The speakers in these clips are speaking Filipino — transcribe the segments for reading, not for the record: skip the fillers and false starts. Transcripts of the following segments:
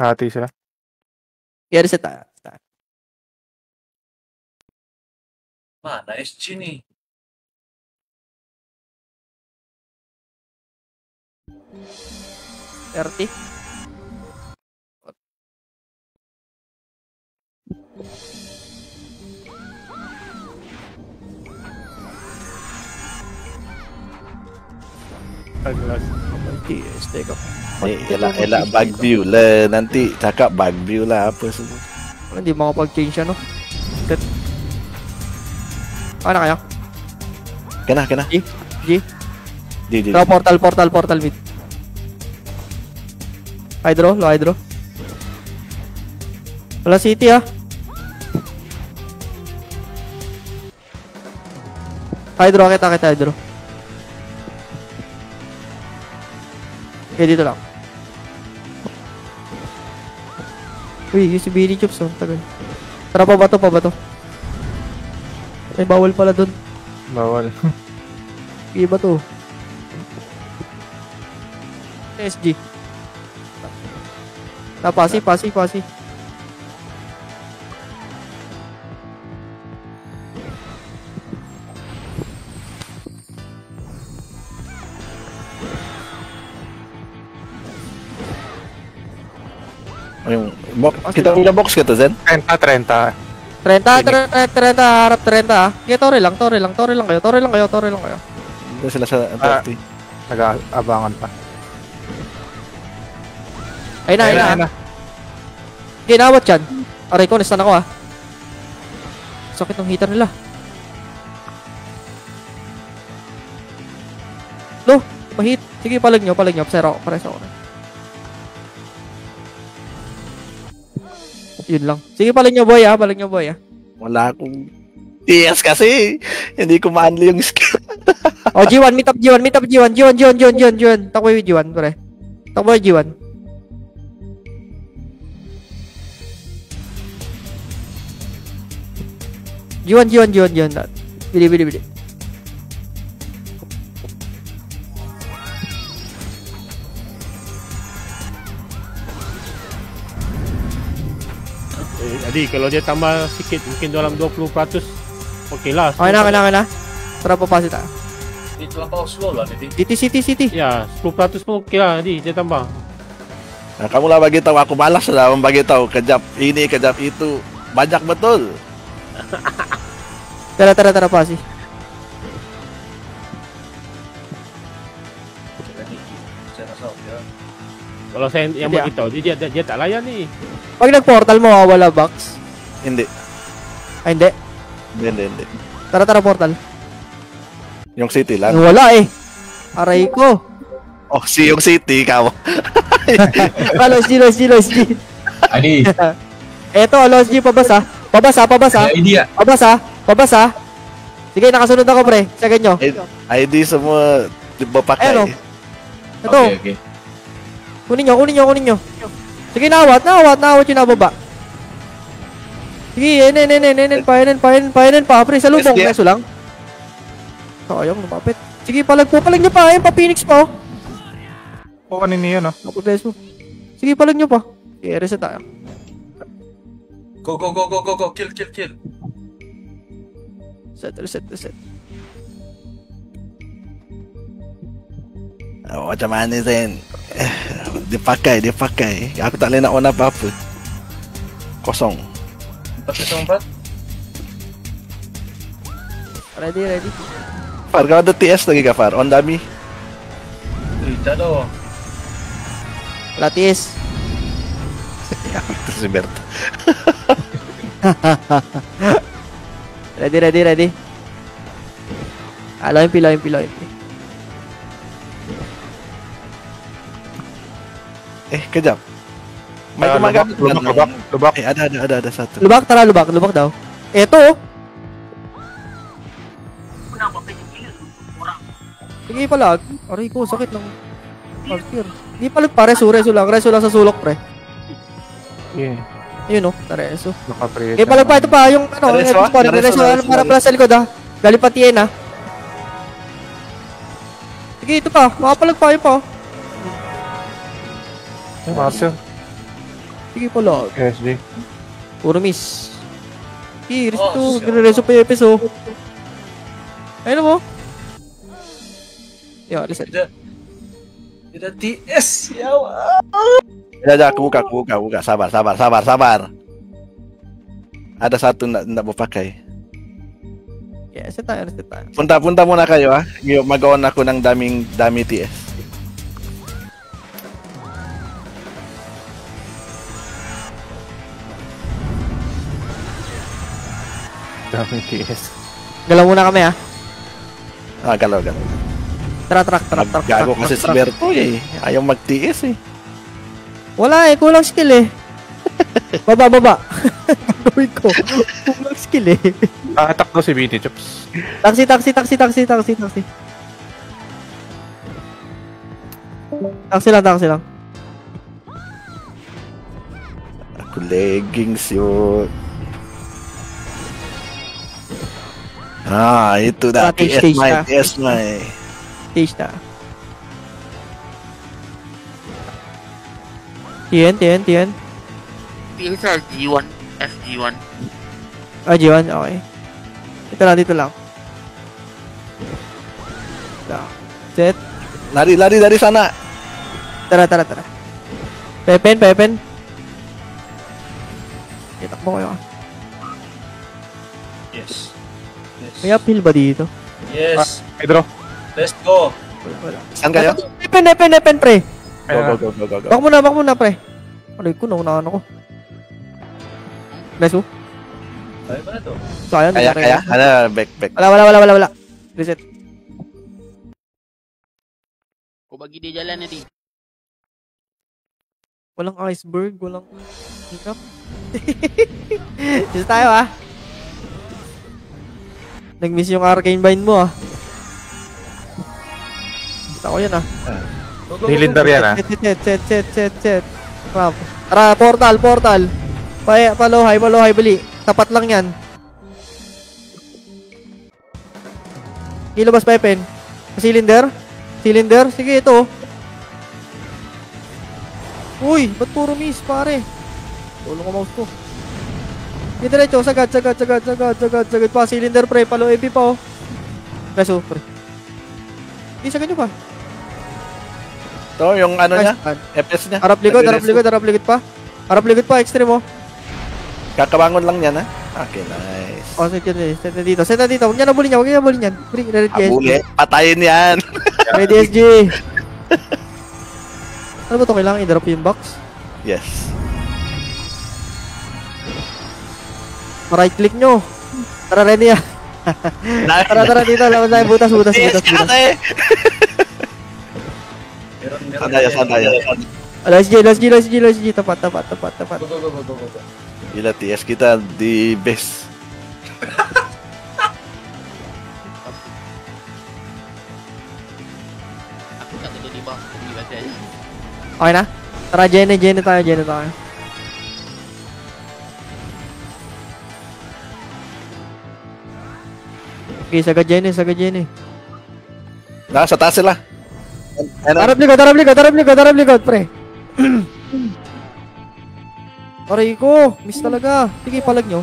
Hati sila. I-reset tayo. Mana, SG ni. RT. Aglas. Stay ko. Elak bug view lah. Nanti cakap bug view lah apa semua. Hindi makapag-change siya, no? Ano kayo? Kena. G. Di. Draw portal mid. Hydro, low hydro. Wala city ah. Hydro, kita hydro. Okay, dito lang. Uy, yung si Billy Chops, oh, tagal. Tara, pa ba to? Ay, bawal pala dun. Bawal. Iba to. SG. Pasi. Yung kita punya box kita Zen. 30. 30, harap 30 ah. Okay, tore lang kayo. Ito sila sa 30. Nag-aabangan pa. Ayun na. Ginawat yan. Aray ko, nastan ako ah. Sakit ng heater nila. Lo, mahit. Sige, palag nyo. Pares ako. Yun lang. Sige, palag nyo boy ah. Wala akong TS kasi. Hindi ko ma-unlock yung skill. Oh, G1, meet up G1. Takbo yung G1, pare. Takbo yung G1. G1. Bili. Jadi kalau dia tambah sikit mungkin dalam 20%, okey lah. Okay na. Tara papasi tayo. Dito lang pa slow lah ni. City. Ya, 10% pun okey lah nanti dia tambah. Nah, kamu lah bagi tahu, aku malas lah membagi tahu kejap ini kejap itu. Banyak betul. Tara pasi. Kalau saya yang begitu, dia tak layan ni. Pag nag-portal mawawala box. Hindi. Ay, hindi. Hindi. Tara portal. Yung city lang. Wala eh. Aray ko. Oh, yung city kamu. Los G. Adi. Eto, Los G, pabasa. Pabasa. Sige, nakasunod ako pre. Second nyo. ID semua dipakai. Ayan o. Ito. Okay. Kunin nyo. Sige, nawat yung nababa. Sige, painin pa. Pre, sa lubong. Meso lang. Sayang, lumapit. Sige, palag nyo pa. Ayun pa, Phoenix pa. O, kanina yun, oh. Naputres mo. Sige, palag nyo pa. Okay, reset tayo. Go. Kill. Reset. Oh, macam mana Zen? Dia pakai. Aku tak boleh nak on apa-apa. Kosong. 4. Ready. Far, kau ada TS lagi kah Far? On dummy? Tidak doh. Latis. Itu si Berta. Ready. Low MP. Kejap. May gumagamit Lubak. Ada satu. Lubak daw. Eto. Sige palag. Aray ko, sakit ng parkir. Di palag pa, reso lang sa sulok pre. Yeah. Yun o, tareso. Naka-create. Okay, palag pa, ito pa, yung ano, reso, para pala sa likod ha. Galing pa TN ha. Sige, ito pa, makapalag pa, yun pa. Master. Sige pala. SG. Puro miss. Sige, resto. Oh, Gre-reso pa yung episode. Ayun mo. Yo, reset. Tidak TS. Yawa. Ya, aku buka. Sabar. Ada satu nggak mau pakai. Yeah, reset tayo. Punta muna kayo ha. Mag-on ako ng dami TS. Daming TS. Galaw muna kami ha. Galaw. Tara. Gago kasi si Berto eh. Ayaw mag-TS eh. Wala eh, kulang skill eh. Baba. Gawin ko. Kulang skill eh. Nakatak daw si BT Chops. Taxi. Taxi lang. Aku leggings yun. Itu dah Stage TS mai. Stage na. Tien. Sa G1. SG1. Ah, G1, okay. Dito lang. Set. Lari dari sana. Tara. Pepen. Itakbo kayo. Yes. May uphill ba dito? Yes. Pedro. Let's go. Wala. Saan kayo? Pepen, pre. Go. Bak muna, pre. Aray ko, naunahan ako. Leso. Kaya ba na to? Sayang. Kaya. Ada back. Wala. Reset. Kung bagi dia jalan nanti. Walang iceberg, walang hiccup. Dito tayo ah. Nag-miss yung arcane bind mo ah. Kita ko yan ah. Nilindar yan ah. Set. Tara, portal. Palohay, bali. Tapat lang yan. Ilabas pa pen. Cylinder. Sige, ito. Uy, ba't puro miss, pare? Tulong ko mouse ko. Diretso, sagad pa. Cylinder, pre. Palo, AB pa, oh. Preso, pre. Sagad nyo pa. Ito yung ano niya, Nice. FPS niya. Harap likod pa. Harap likod pa, extreme, oh. Kakabangon lang yan ha. Okay, nice. Oh, set na dito. Huwag niya nabulin yan. Ready Abuli, patayin yan. Ready SG. Ano ba ito? Kailangan i-drop yung box? Yes. Right click nyo. Tara, ready ah. Tara dito. Laman tayo. Butas. Yes, ate. Santai. Last G. Tapat. Go. Gila TS kita di base. Aku tak kerja di bawah. Di baca aja. Okay na? Tara, Jenny tayo. Okay, sagad Jenny. Nasa taas sila. Harap likod, pre. Aray ko, miss talaga. Sige, palag nyo.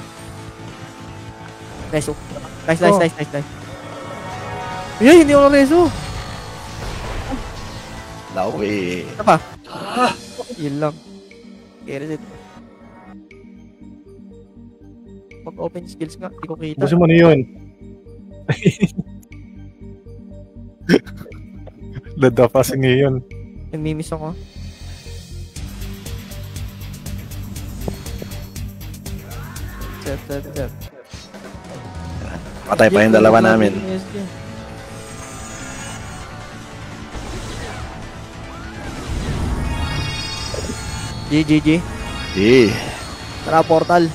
Reso. Nice. Hindi ako reso. Lawi. Ano pa? Yun lang. Okay, reset. Pag-open skills nga, hindi ko kita. Busin mo na yun. Dadapasing yun. Nagmimiss ako. Set. Patay pa yung dalawa namin. GG. Eh. Tara, portal.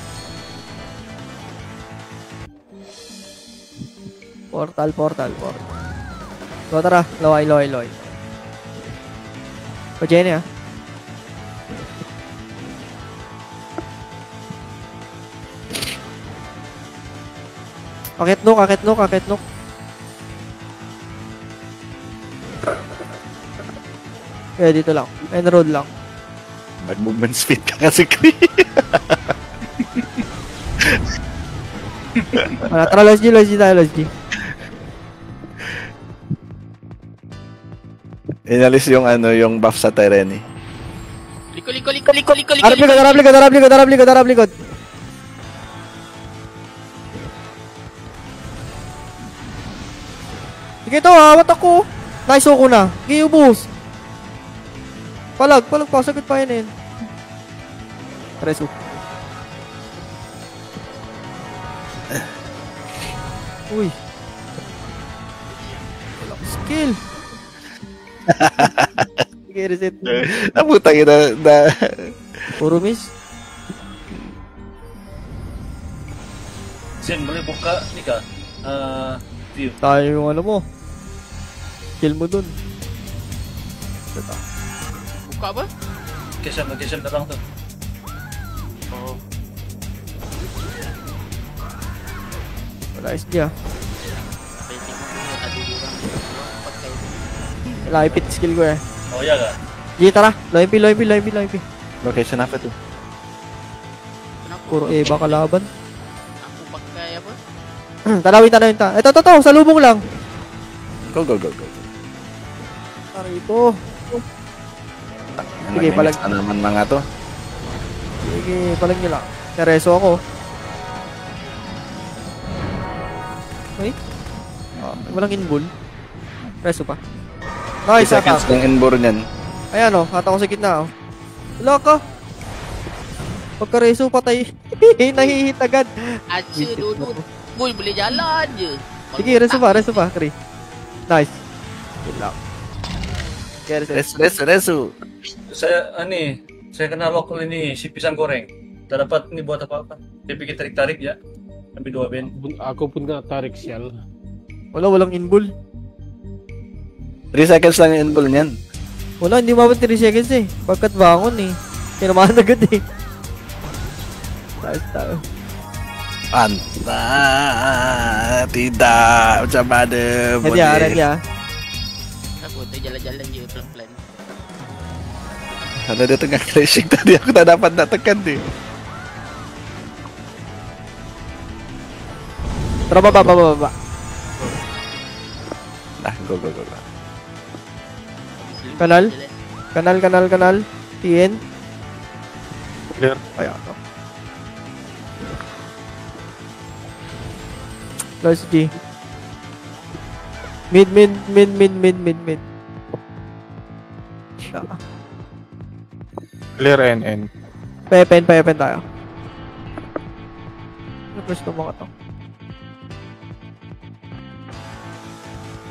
So, tara. Loy. O, Jenny, ah. Akit nok. Dito lang. End road lang. Mag-movement speed ka kasi, Chris. Tara, Lois G tayo, Lois G. Inalis yung yung buff sa Tyrene. Liko. Harap likod. Sige to, awat ako. Nice ko na. Sige, ubus. Palag, pasagod pa yun. Resu. Uy. Walang skill. Sige, reset. Nabutang yun na Puro miss. Sin, boleh buka ni ka? View. Tayo yung ano mo. Kill mo dun. Buka ba? Mag-cam na lang to. Oo. Wala SD ah. Pwede mo kung nadudurang. Pagkain. Wala ipit skill ko eh. Oh, ya ka? G, tara. Low MP. location apa tuh? Puro Eva kalaban. Ako pagkaya ba? Tanawin ta. Ito, salubong lang. Go. Tara ito. Sige, palag. Naman mga to. Sige, palag nyo lang. Nareso ako. Wait. Walang inbull. Reso pa. Nice, 3 seconds lang inbore niyan. Ayan o, hata ko sa gitna o. Wala ka. Pagka-reso patay. Nahihit agad. Asyik dudut. Boy, boleh jalan je. Sige, reso pa, Kri. Nice. Good luck. Okay, Resu. Saya kenal lokal ini si pisang goreng. Tak dapat ni buat apa-apa. Dia pikir tarik-tarik ya. Ambil 2 ben. Ako pun kena tarik sial. walang inbull. 3 seconds lang yung inbull niyan. Wala, hindi mabot 3 seconds eh. Pagkat bangon eh. Kinamahan agad eh. Tayo. Anta, tidak macam mana Ready ah. Aku tu jalan-jalan je pelan-pelan. Ada dia tengah crashing tadi, aku tak dapat nak tekan dia. Tara, baba. Nah, go. Kanal. TN. Clear. Ayan. Lois G. Mid. Clear NN. Pepen tayo. Press ko mga to.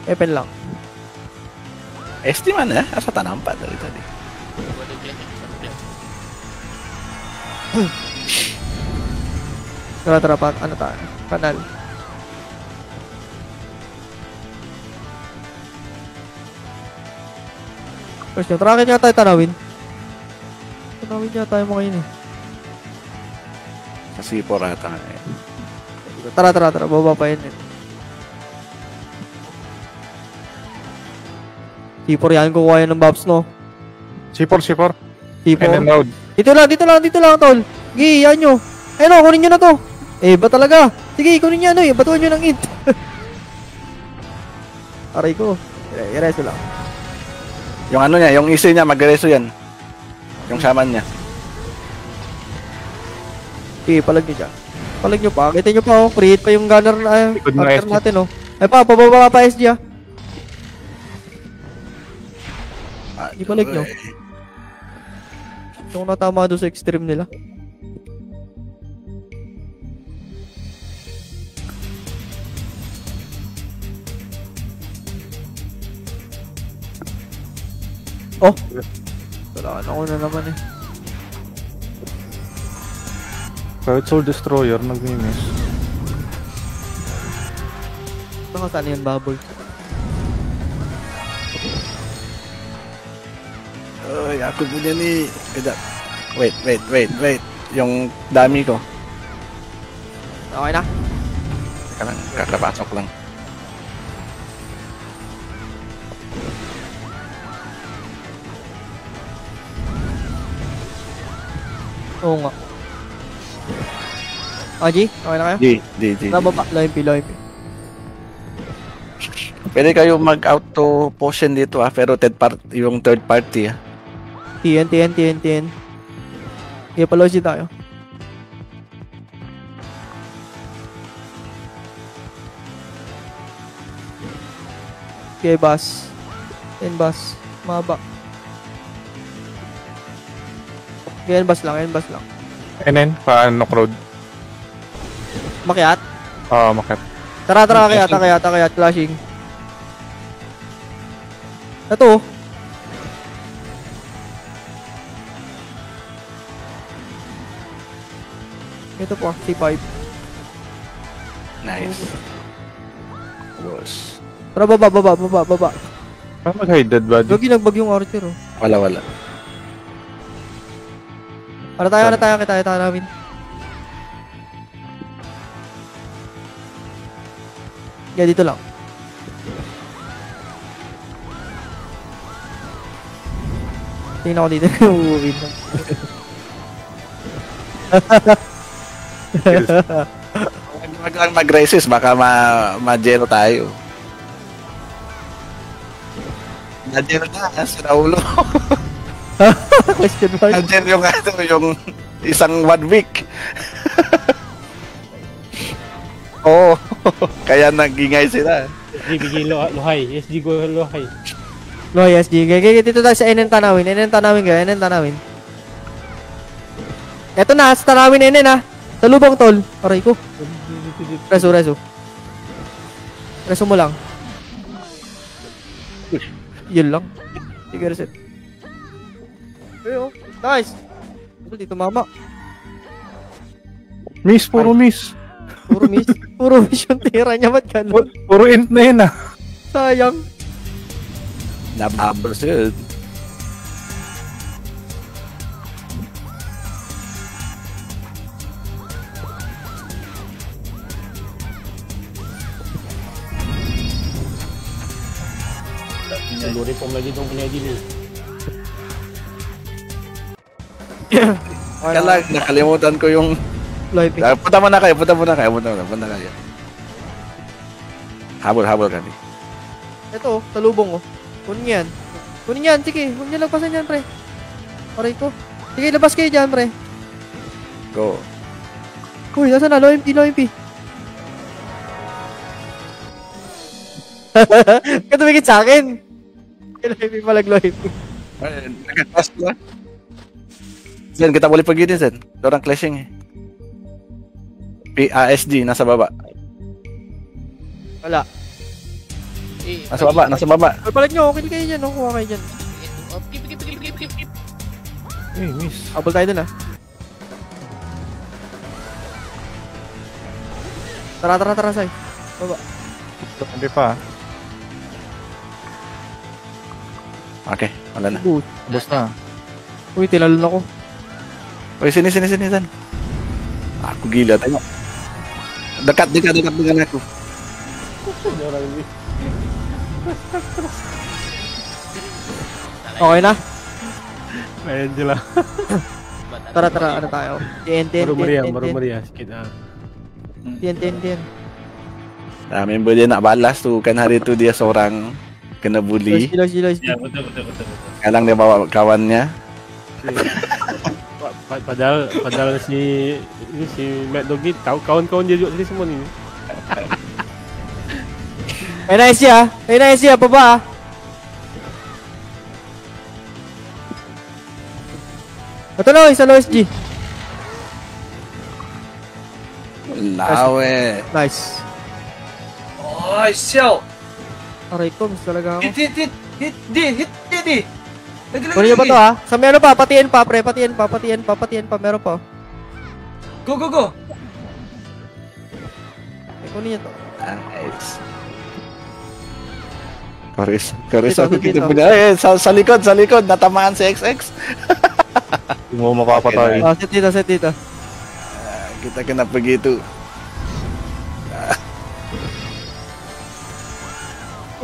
Pepen lang. SD mana? Asa tak nampak dari tadi. Gua ada clear. Tara, ano tayo? Kanal. First nyo, tarakin nga tayo tanawin. Tanawin nga tayo mga yun eh. Kasi porata eh. Tara, baba pa yun eh. C4 yan, kukuha yan ng buffs no. C4. C4. NN load. Dito lang, tol. Sige, yan nyo. Ayun o, kunin nyo na to. Ba talaga? Sige, kunin nyo batuan nyo ng int. Aray ko. Ireso lang. Yung ano niya, yung isi niya, magreso yan. Yung shaman niya. Sige, palag nyo dyan. Palag nyo pa. Kita nyo pa oh. Create pa yung gunner Likod ng SG. natin oh. Ay pa, pababa pa SG ah. Di palag nyo. Yung natama doon sa extreme nila. Oh! Wala ako na naman eh. Kahit Soul Destroyer, nag-miss. Baka saan yan bubble? Ay, aku punya ni. Kejap. Wait. Yung dami ko. Okay na? Teka lang, kakapasok lang. Oo nga. G, okay na kayo? Di. Nababa, low MP. Pwede kayo mag-auto potion dito pero yung third party TN. Okay, palosi tayo. Okay, bus. Bus. Maba. Okay, bus lang. NN, paano road? Makiat. Makit. Tara, kayat. Clashing. Ito. Ito po, C5. Nice. Boss. Tara, baba. Paano mag-hide dead body? Gagi, nagbag yung archer, oh. Wala. Ano tayo, kita namin. Yeah, dito lang. Tingnan ko dito. Uuwin lang. Wag lang mag-resist, baka ma-gelo tayo. Na-gelo na, sa ulo. Question mark. Na-gelo yung isang 1 week. Oo, kaya nagingay sila. SG bigay lohay. SG go lohay. No, yes, G. Gagi, dito tayo sa NN tanawin. NN. Eto na, sa tanawin NN, ha. Sa lubong, tol. Aray ko. Reso. Reso mo lang. Yun lang. Sige, reset. Ayo, nice. Ito dito, mama. Miss, puro miss. Puro miss yung tira niya. Ba't ganun? Puro int na yun Sayang. Nababos yun. Luri pong lagi dong pinagili. Kaya lang, nakalimutan ko yung... Live. Punta muna kayo. Habol kami. Ito, talubong, oh. Kunin yan. Sige, huwag niyo lagpasan yan, pre. Aray ko. Sige, labas kayo dyan, pre. Go. Uy, nasa na? Low MP. Katumigit sa akin. Low MP palag low MP. Nagkaklas ko lang. Zen, kita boleh pergi din, Zen. Orang clashing PASG, nasa baba. Wala. Nasa baba. Palag nyo, okay kayo dyan, oh. Kuha kayo dyan. Skip. miss. Habol tayo dun, ah. Tara, Sai. Baba. Hindi pa. Okay, wala na. Bus na. Uy, tinalon ako. Uy, sini, Zen. Aku gila, tengok. Dekat dengan aku. Okay na? Medyo lang. Tara, ano tayo? TN. Maru-maria sikit ah. TN. Member dia nak balas tu kan hari tu dia seorang kena bully. Lois. Ya, betul. Sekarang dia bawa kawannya. Padahal si Mad Doggy tahu kawan-kawan dia juga tadi semua ni. Nice ya, baba. Ito Lois, sa Lois G. Lawe. Nice. Ay, siyaw! Aray ko, miss talaga ako. Hit! Kunin nyo ba to, ha? Sa meron pa, patiin pa, pre. Patiin pa. Meron pa. Go! Kunin nyo to. Nice. Karis Dito, aku kita dito. punya. Sa likod, natamaan si XX. Hindi mo mapapatay. Set dito. Kita kena pergi tu.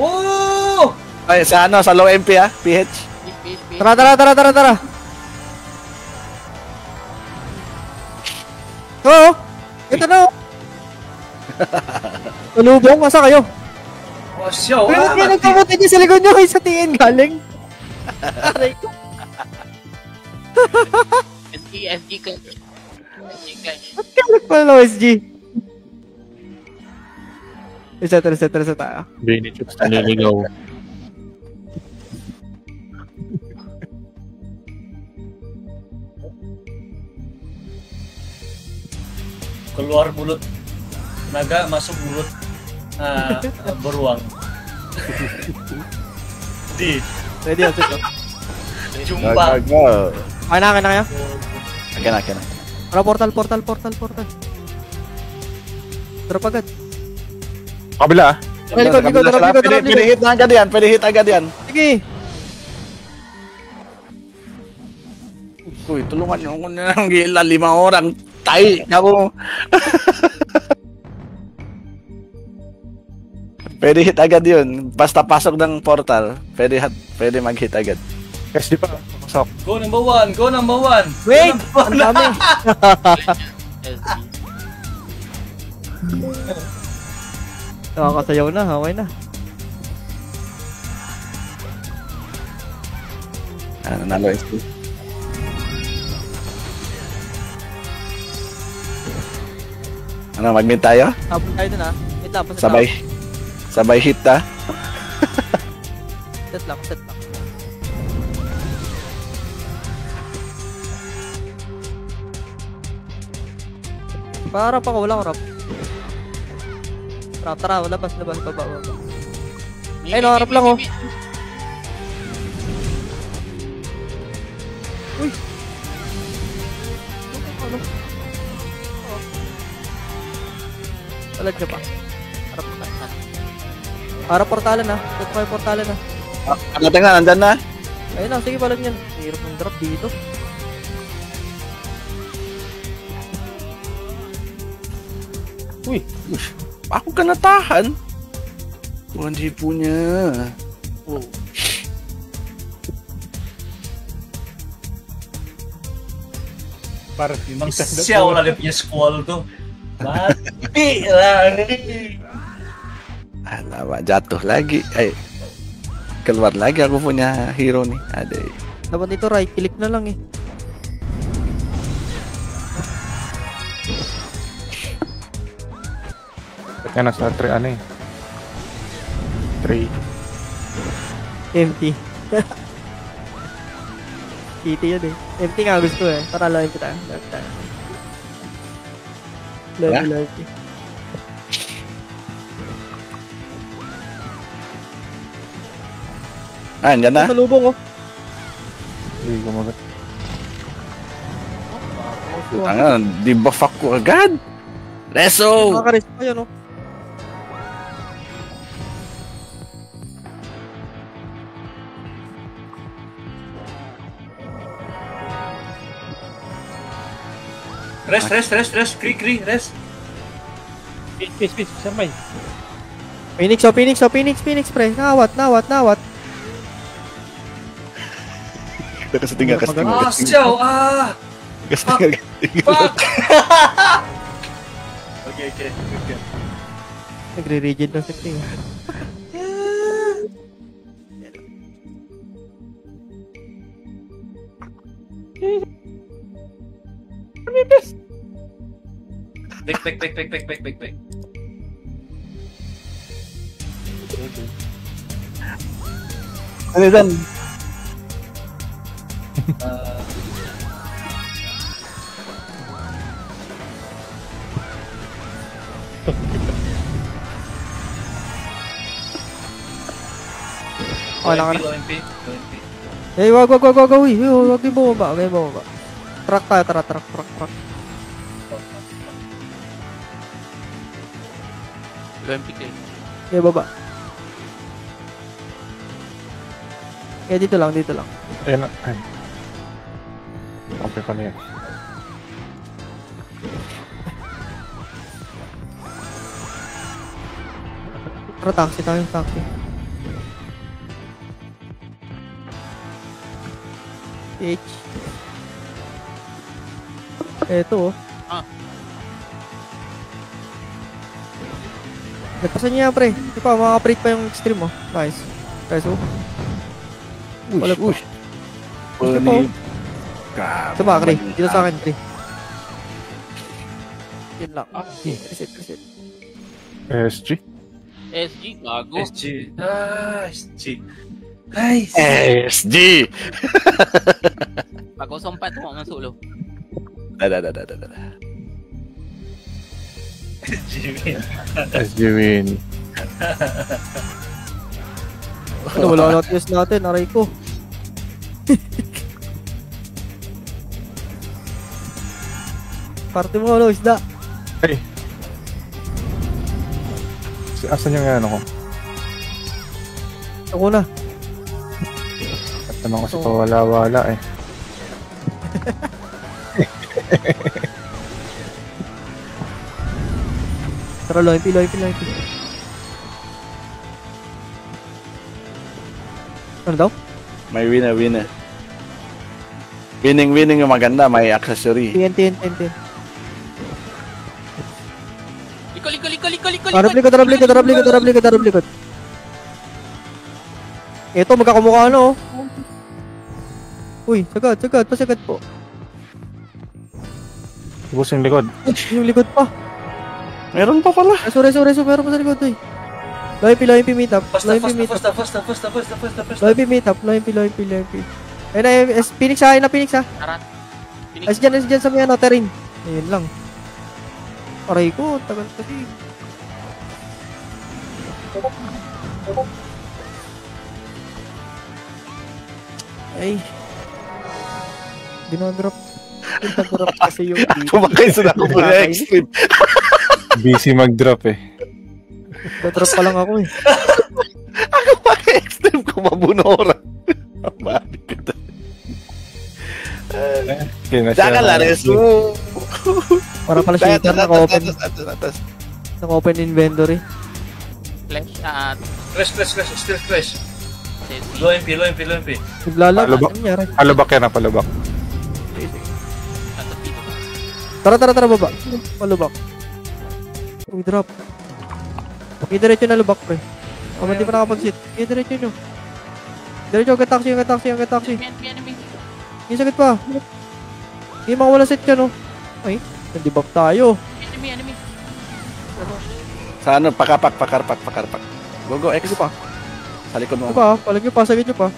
Oh! Ay, sa low MP PH. Tara. Oo! Ito na! Tulubong, masa kayo? Oh, siya, Pero wala. hindi nagkabuti niya sa likod niyo kayo sa tingin galing. Aray ko. SG ka. SG ka. Kalit pala ng OSG. Reset tayo. Benny Chooks naliligaw. Keluar mulut naga, masuk mulut beruang. Di Ready ako sito. jumpa. Gagal. Kaya na kayo? Akin na. Para portal. Drop agad. Kabila ah. Ay, likod. Pwede hit agad yan. Sige. Uy, tulungan niyo ako na ng gila, 5 orang. Tay, ako. Pwede hit agad yun. Basta pasok ng portal, pwede mag-hit agad. Yes, di pa. Pasok. Go number one. Wait! Ang dami. SG. Nakakasayaw na, okay na. Nanalo SP. Mag-mid tayo? Tapos tayo dun ha. Wait lang, paset lang. Sabay hit ta. Set lang. Para pa ko, wala ko rap. Tara, labas, baba. Ay, nakarap lang, oh. Uy! Ano? Talag niya pa. Harap portalan na. Set pa yung portalan na. Natin na, nandyan na. Ayun na, sige palag niyan. Hirap ng drop dito. Uy, ako ka natahan. Hindi po niya. Oh. Para Memang sial lah dia punya squall tuh. Mati lah nih. Alamak, jatuh lagi. Keluar lagi aku punya hero nih. Ada. Dapat dito right click na lang eh. Kaya nasa 3 ano eh. 3. Empty. Kitty yun eh. Empty nga gusto eh. Para lang kita. Level. Andyan na. Sa lubong oh. Hindi gumagat. Tangan, di-buff aku agad. Leso! Nakaka-risk pa yun oh. Rest, kri, rest. Space, sampai. Phoenix pre. Nawat. Kesetinggal. Ah, sial, Kesetinggal. fuck. Oke. Nagre-rigid na setting. Back. Ano yan? Oh, naka na. Low MP. Eh, wag. Wag din bumaba. Truck tayo, truck. UMP kayo. Okay, baba. Okay, dito lang. Ayun na. Ayun. Okay pa na yan. Tara, taxi. H. Eto oh. Nagpasan niya yan, pre. Di pa, makaka-prate pa yung extreme, oh. Nice. Nice, oh. Wala po. Ush. Gusto po. Sama, Kri. Dito sa akin, Kri. Yun lang. Reset, reset. SG. SG, gago. SG. SG. SG. Bago sumpat mo ang solo. Da. SG win. Ano, wala na tiyos natin. Aray ko. Parte mo, ano, isda. Ay. Asan yung ano ko? Ako na. At naman kasi pawala-wala eh. Tara, loyalty. Ano daw? May winner. Winning yung maganda, may accessory. TNT. Liko. Tarap likod. Ito, magkakamukha ano, oh. Uy, sagad po. Ubus yung likod. Yung likod pa. Meron pa pala. Reso, meron pa sa likod, uy. Loyalty meet up. Fasta. Loyalty meet up. Ayun na, Phoenix ha. Arat. As dyan sa may ano, terrain. Ayun lang. Aray ko, tagal kasi. Ay. Dinodrop. Dinodrop kasi yung Pumakay sa ako po na extreme. Busy mag-drop eh. Dinodrop pa lang ako eh. Ako pa extreme ko mabunora. Mabalik kita. Jangan lah resu. Para pala shooter naka-open inventory. Flash at Crash. Still crash. SG. Low MP. Naglalag. Palubak. Ano nangyari? Palubak yan ah, palubak. Tara, baba. Palubak. Uy, drop. I-diretso na lubak, pre. Hindi pa nakapag-sit. I-diretso nyo. Diretso, hanggang taxi. Enemy. Yung sakit pa. Hindi makawala set ka, no? Ay, nandibak tayo. Enemy. Sa ano, pakarpak. Go, X. Sige pa. Sa likod mo. Palagyo pa, sagit nyo pa.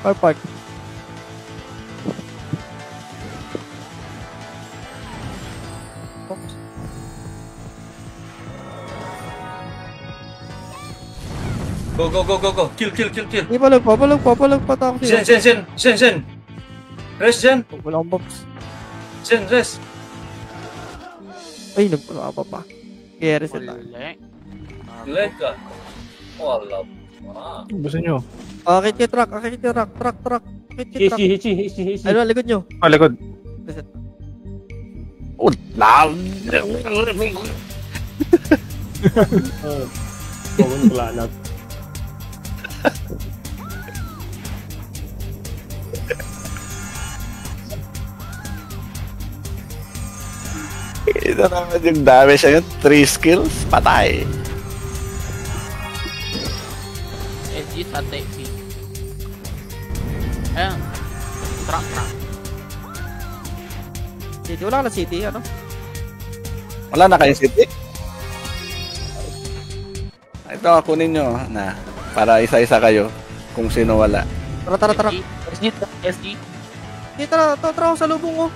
Car park. Go. Kill. Hindi palag pa taxi. Zen. Rest, Zen. Wala akong box. Zen, rest. Ay, nagpala pa. Kaya reset lang. Leg ka. Wala. Ubusin nyo. Akit kay truck. Akit kay truck. Hichi. Ayun, likod nyo. Ah, likod. Reset. Loud. Bawang pelanat. Ito naman yung damage niya. 3 skills, patay. SG sa TP. Ayan. Truck. City, wala ka na city, ano? Wala na kayong city? Ito, kunin nyo na. Para isa-isa kayo kung sino wala. Tara. SG. Hindi, tara ako sa lubong, oh.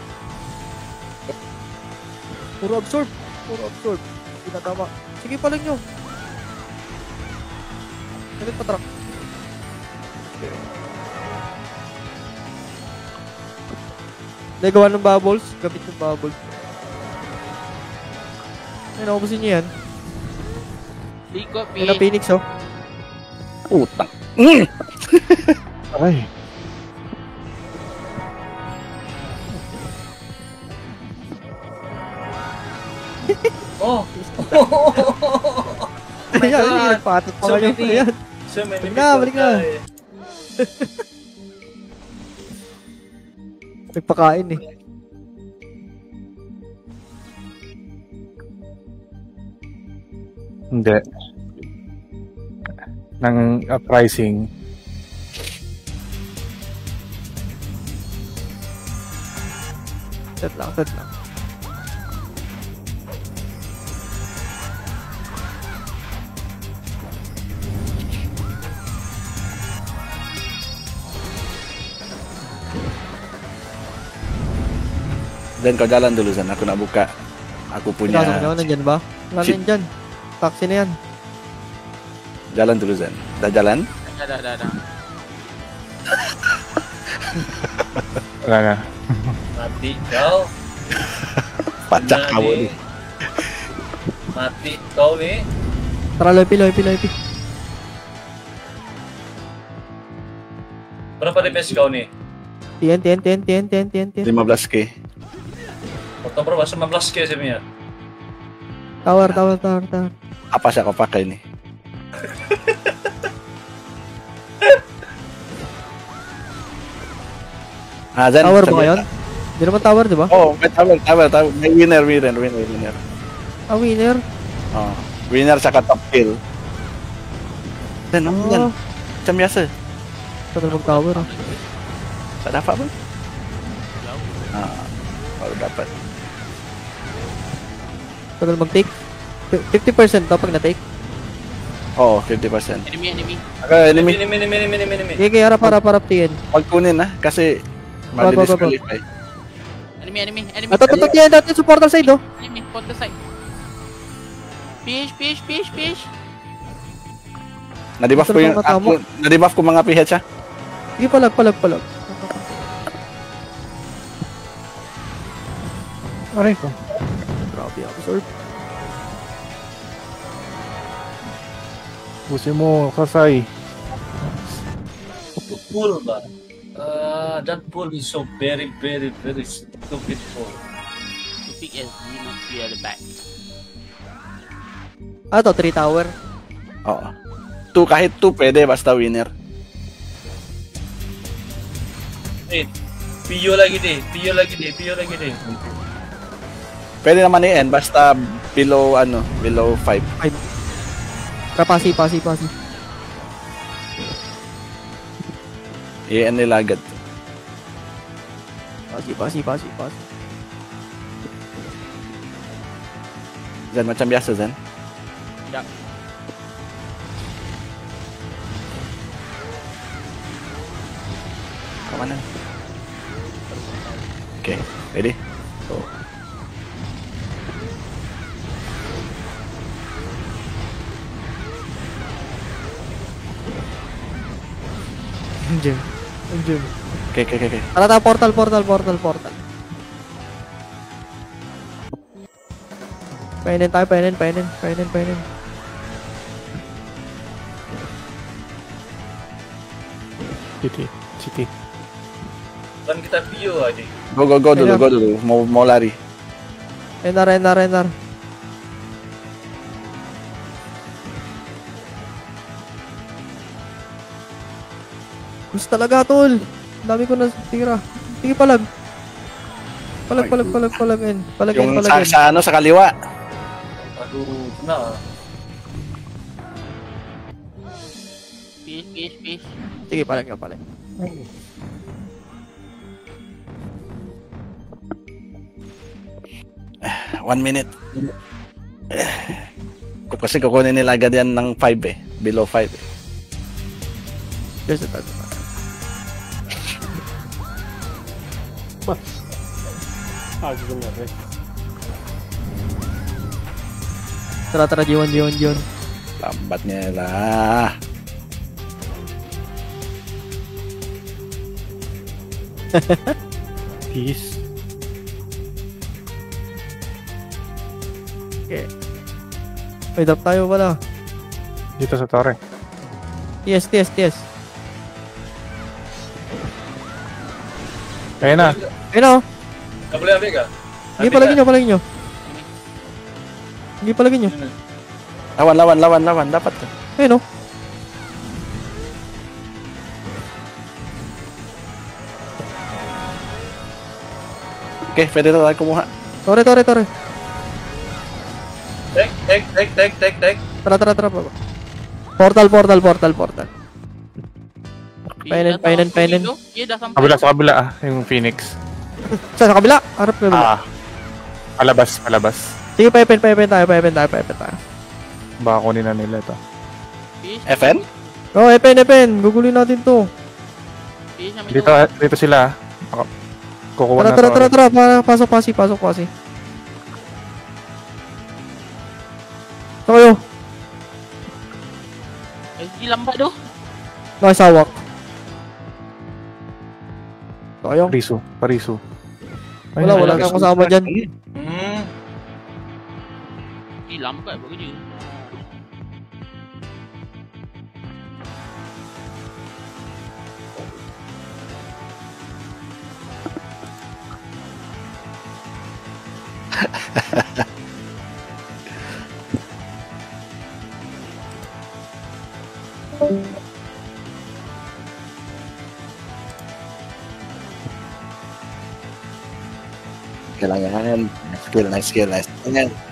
Puro absorb. Hindi na tama. Sige, palag nyo. Sagit pa truck. Nagawa ng bubbles. Gamit ng bubbles. Ay, naubusin nyo yan. Liko, Yan ang Phoenix, oh. Utang. Ay. Oh. Ayan, patot pa kayo. Ayan. So many Balik na. Nagpakain eh. Hindi. Ng pricing. Set lang, set lang. Dan kau jalan dulu Zan, aku nak buka. Aku punya. Pinasok niyo, nandyan ba? Wala Shit. na dyan. Taxi na yan. Jalan dulu Zan. Dah jalan? Dah. Wala na. Mati kau. Pacak Nah, kau ni. ni. Mati kau ni. Tara, loipi. Berapa DPS kau ni? Tiyan. 15k. Potong berapa? 19k sih punya. Tower. Apa sih kau pakai ni? Zan, Tower ba sabi- ngayon? Hindi naman tower, di ba? Oh, may tower. May winner. Ah, winner. Oh, winner saka top kill. Dan ano yan? Oh, Macam biasa. tagal mag-tower. Ah. Tak dapat pun. Baru dapat. Tagal mag-take. 50% daw pag na-take. Oh, 50%. Enemy. Okay, enemy. Ini. Sige, harap, tiyan. Wag kunin kasi Wag. mali-disqualify. Enemy. Ito, tiyan natin sa portal side, oh. Enemy, put the side. Fish. Na-debuff Ito ko na yung bang matamo? na-debuff ko mga PH ha. Sige, palag. Aray ko. Grabe, absorb. Busin mo, Kasay. Pull ba? That pull is so very stupid pull. You pick SG, not clear the back. Ah, to 3 tower. Oo. 2 kahit 2 pwede basta winner. Pio lagi deh. Pwede naman i-end basta below 5. Pasi. I-end nila agad. Pasi. Zan macam biasa Zan. Yup. Ke mana? Okay, ready? Anjir. Okay. Tara, portal. Painin tayo. City. Kan kita Pio aja. Go dulu. Mau lari. Enar. Gusto talaga, tol. Ang dami ko na tira. Sige, palag. Palagin. Yung sa sa kaliwa. Aduh, kena. Fish. Sige, palag. 1 minute. Kasi kukunin nila agad yan ng 5 eh. Below 5 eh. There's a bad one. Benar eh. Tara, Jiwon. Lambatnya lah. Peace. Okay. May drop tayo pala. Dito sa torre. TS. Ayun na. Ayun o. Nggak boleh ambil kah? Sige, palagin nyo. Sige, palagin nyo. Lawan. Dapat kan? Ayun o. Oke, pwede na tayo kumuha. Tore. Tek. Tara, tara, tara, baba. Portal. Painin. Dia dah sampai. Kabila, sa kabila yung Phoenix. Sa kabila. Harap na ba? Palabas. Sige, pa-event tayo. Baka kunin na nila ito. Fish. FN? Oh, Epen. Gugulin natin to. Fish namin Dito sila. Kukuha na to. Tara. Pasok pasi. Ito kayo. SG lambat tu. Nakisawak. Ito kayo. Parisu. Ay, Wala kang kasama dyan. Lambat bekerja. Kailangan. Nice skill. Ayan.